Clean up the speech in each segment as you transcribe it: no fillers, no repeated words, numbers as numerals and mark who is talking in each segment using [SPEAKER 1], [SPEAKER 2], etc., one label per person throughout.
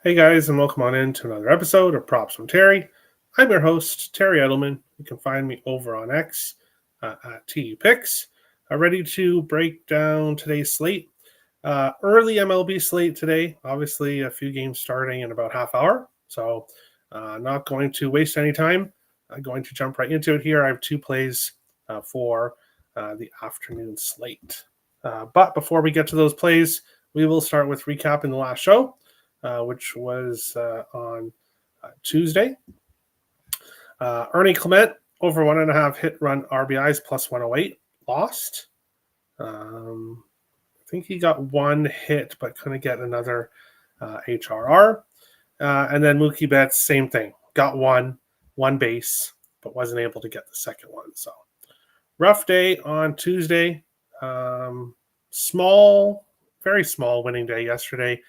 [SPEAKER 1] Hey guys, and welcome on in to another episode of Props from Terry. I'm your host, Terry Edelman. You can find me over on X at TU Picks, ready to break down today's slate. Early MLB slate today. Obviously, a few games starting in about half hour, so not going to waste any time. I'm going to jump right into it here. I have two plays for the afternoon slate. But before we get to those plays, we will start with recapping the last show. Which was on Tuesday. Ernie Clement, over 1.5 hit run RBIs plus 108, lost. I think he got one hit, but couldn't get another HRR. And then Mookie Betts, same thing. Got one base, but wasn't able to get the second one. So rough day on Tuesday. Very small winning day yesterday.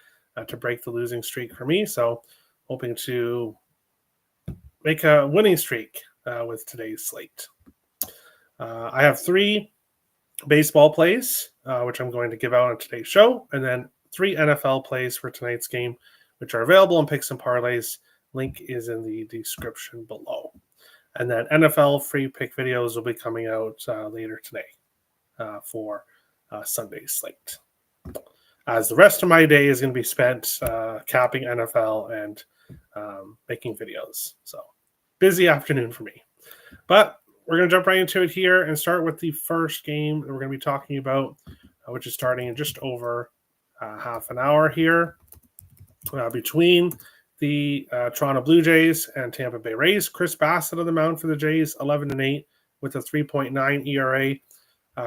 [SPEAKER 1] To break the losing streak for me. So hoping to make a winning streak with today's slate. I have three baseball plays, which I'm going to give out on today's show, and then three NFL plays for tonight's game, which are available on Picks and Parlays. Link is in the description below. And then NFL free pick videos will be coming out later today for Sunday's slate. As the rest of my day is going to be spent capping NFL and making videos. So busy afternoon for me. But we're going to jump right into it here and start with the first game that we're going to be talking about, which is starting in just over half an hour here between the Toronto Blue Jays and Tampa Bay Rays. Chris Bassett on the mound for the Jays, 11-8 with a 3.9 ERA.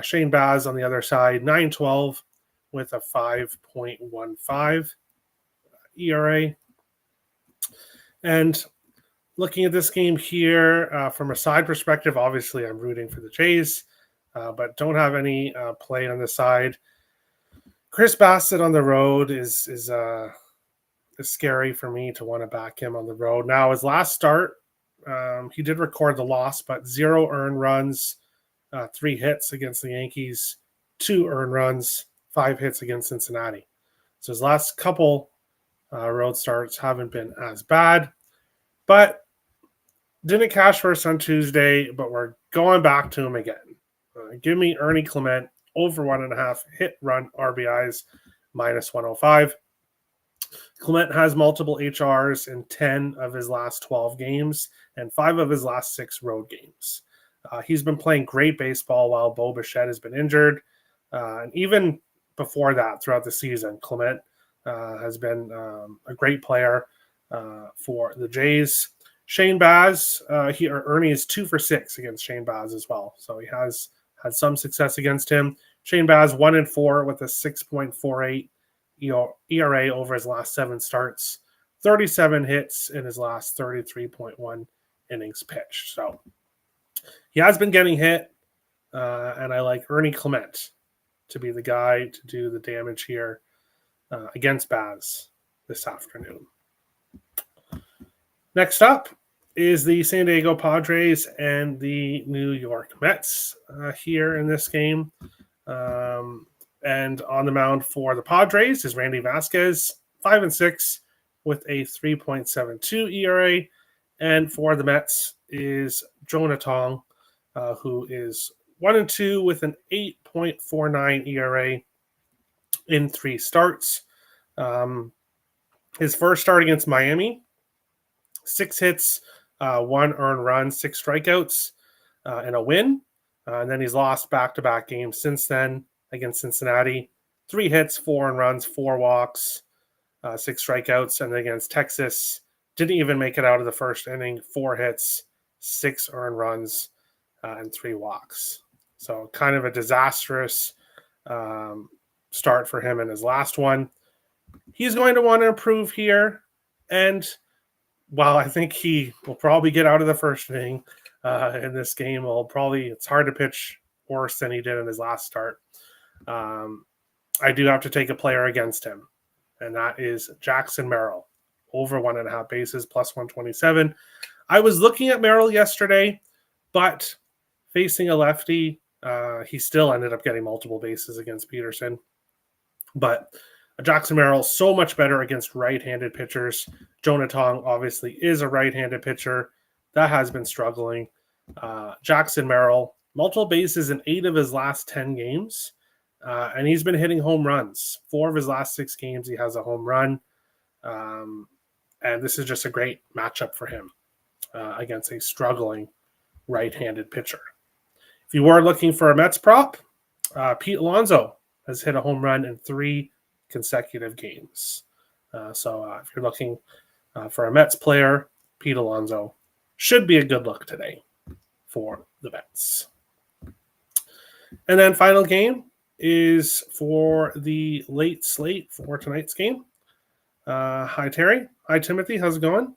[SPEAKER 1] Shane Baz on the other side, 9-12. With a 5.15 ERA. And looking at this game here, from a side perspective, obviously I'm rooting for the Jays, but don't have any play on the side. Chris Bassett on the road is scary for me to want to back him on the road. Now, his last start, he did record the loss, but 0 earned runs, 3 hits against the Yankees, 2 earned runs, 5 hits against Cincinnati. So his last couple road starts haven't been as bad, but didn't cash for us on Tuesday, but we're going back to him again. Give me Ernie Clement, over 1.5 hit run RBIs, minus 105. Clement has multiple HRs in 10 of his last 12 games and 5 of his last 6 road games. He's been playing great baseball while Bo Bichette has been injured. And even before that, throughout the season, Clement has been a great player for the Jays. Shane Baz, Ernie is 2 for 6 against Shane Baz as well. So he has had some success against him. Shane Baz 1-4 with a 6.48 ERA over his last 7 starts, 37 hits in his last 33.1 innings pitched. So he has been getting hit, and I like Ernie Clement to be the guy to do the damage here against Baz this afternoon. Next up is the San Diego Padres and the New York Mets here in this game. And on the mound for the Padres is Randy Vasquez, 5-6 with a 3.72 ERA. And for the Mets is Jonah Tong, who is 1-2 with an 8.49 ERA in 3 starts. His first start against Miami, 6 hits, 1 earned run, 6 strikeouts, and a win. And then he's lost back-to-back games since then against Cincinnati. 3 hits, 4 earned runs, 4 walks, 6 strikeouts. And then against Texas, didn't even make it out of the first inning. 4 hits, 6 earned runs, and 3 walks. So kind of a disastrous start for him in his last one. He's going to want to improve here. And while I think he will probably get out of the first inning in this game, it's hard to pitch worse than he did in his last start. I do have to take a player against him, and that is Jackson Merrill, over 1.5 bases, plus 127. I was looking at Merrill yesterday, but facing a lefty, he still ended up getting multiple bases against Peterson. But Jackson Merrill, so much better against right-handed pitchers. Jonah Tong obviously is a right-handed pitcher. That has been struggling. Jackson Merrill, multiple bases in 8 of his last 10 games. And he's been hitting home runs. 4 of his last 6 games, he has a home run. And this is just a great matchup for him against a struggling right-handed pitcher. If you were looking for a Mets prop, Pete Alonso has hit a home run in 3 consecutive games. So if you're looking for a Mets player, Pete Alonso should be a good look today for the Mets. And then final game is for the late slate for tonight's game. Hi, Terry. Hi, Timothy. How's it going?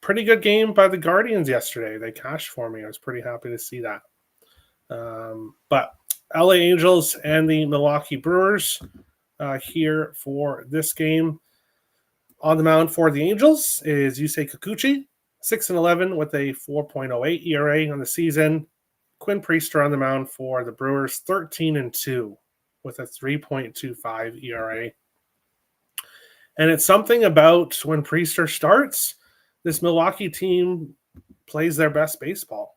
[SPEAKER 1] Pretty good game by the Guardians yesterday. They cashed for me. I was pretty happy to see that. But LA Angels and the Milwaukee Brewers here for this game. On the mound for the Angels is Yusei Kikuchi, 6-11 with a 4.08 ERA on the season. Quinn Priester on the mound for the Brewers, 13-2 with a 3.25 ERA. And it's something about when Priester starts, this Milwaukee team plays their best baseball.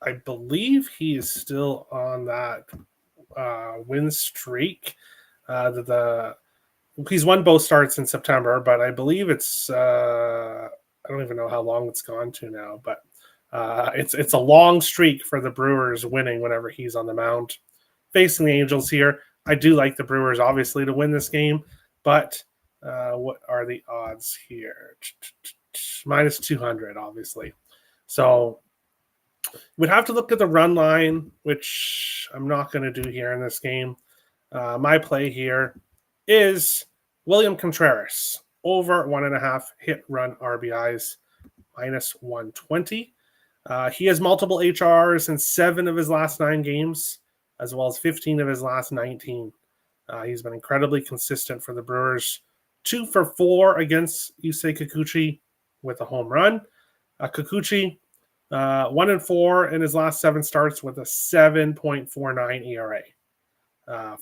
[SPEAKER 1] I believe he is still on that win streak. He's won both starts in September, but I believe it's I don't even know how long it's gone to now, but it's a long streak for the Brewers winning whenever he's on the mound. Facing the Angels here, I do like the Brewers obviously to win this game, but what are the odds here? Minus 200, obviously. So we'd have to look at the run line, which I'm not going to do here in this game. My play here is William Contreras, over 1.5 hit run RBIs, minus 120. He has multiple HRs in 7 of his last 9 games, as well as 15 of his last 19. He's been incredibly consistent for the Brewers. 2 for 4 against Yusei Kikuchi with a home run. Kikuchi, 1-4 in his last 7 starts with a 7.49 ERA.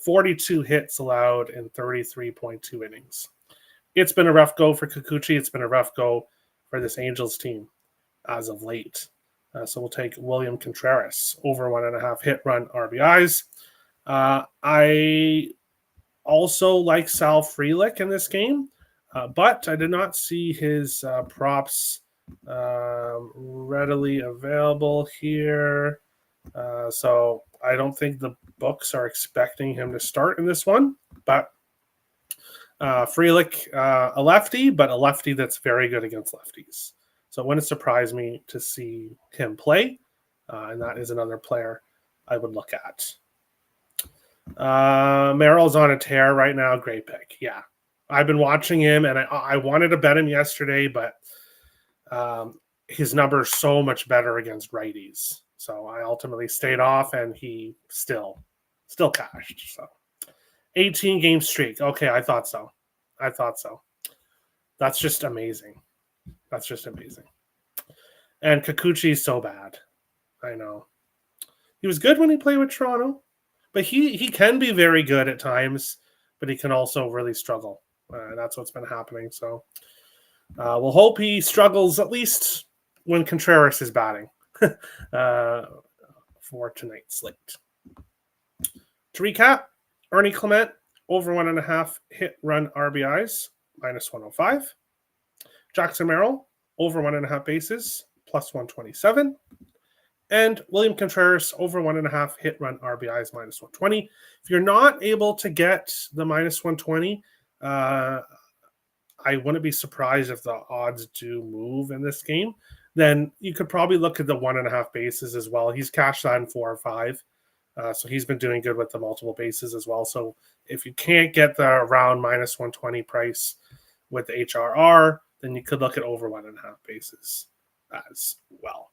[SPEAKER 1] 42 hits allowed in 33.2 innings. It's been a rough go for Kikuchi. It's been a rough go for this Angels team as of late. So we'll take William Contreras, over 1.5 hit run RBIs. I also like Sal Frelick in this game, but I did not see his props readily available here. So I don't think the books are expecting him to start in this one, but Frelick, a lefty, but a lefty that's very good against lefties. So it wouldn't surprise me to see him play, and that is another player I would look at. Merrill's on a tear right now. Great pick. Yeah. I've been watching him, and I wanted to bet him yesterday, but his number's so much better against righties. So I ultimately stayed off, and he still cashed. So 18-game streak. Okay, I thought so. That's just amazing. And Kikuchi's so bad. I know. He was good when he played with Toronto, but he can be very good at times, but he can also really struggle. That's what's been happening. So we'll hope he struggles at least when Contreras is batting for tonight's slate. To recap, Ernie Clement, over 1.5 hit run RBIs, minus 105. Jackson Merrill, over 1.5 bases, plus 127. And William Contreras, over 1.5 hit run RBIs, minus 120. If you're not able to get the minus 120, I wouldn't be surprised if the odds do move in this game. Then you could probably look at the 1.5 bases as well. He's cashed that in 4 or 5. So he's been doing good with the multiple bases as well. So if you can't get the around minus 120 price with the HRR, then you could look at over 1.5 bases as well.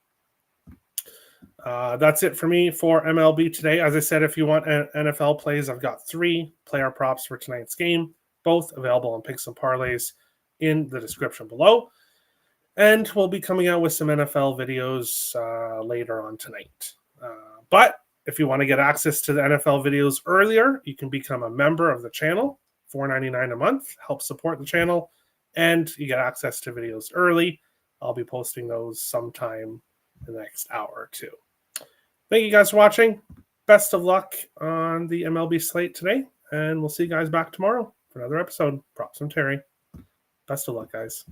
[SPEAKER 1] That's it for me for MLB today. As I said, if you want NFL plays, I've got 3 player props for tonight's game, both available on Picks and Parlays in the description below. And we'll be coming out with some NFL videos later on tonight. But If you want to get access to the NFL videos earlier, you can become a member of the channel. $4.99 a month, help support the channel, and you get access to videos early. I'll be posting those sometime in the next hour or two. Thank you guys for watching. Best of luck on the MLB slate today, and we'll see you guys back tomorrow for another episode. Props from Terry. Best of luck, guys.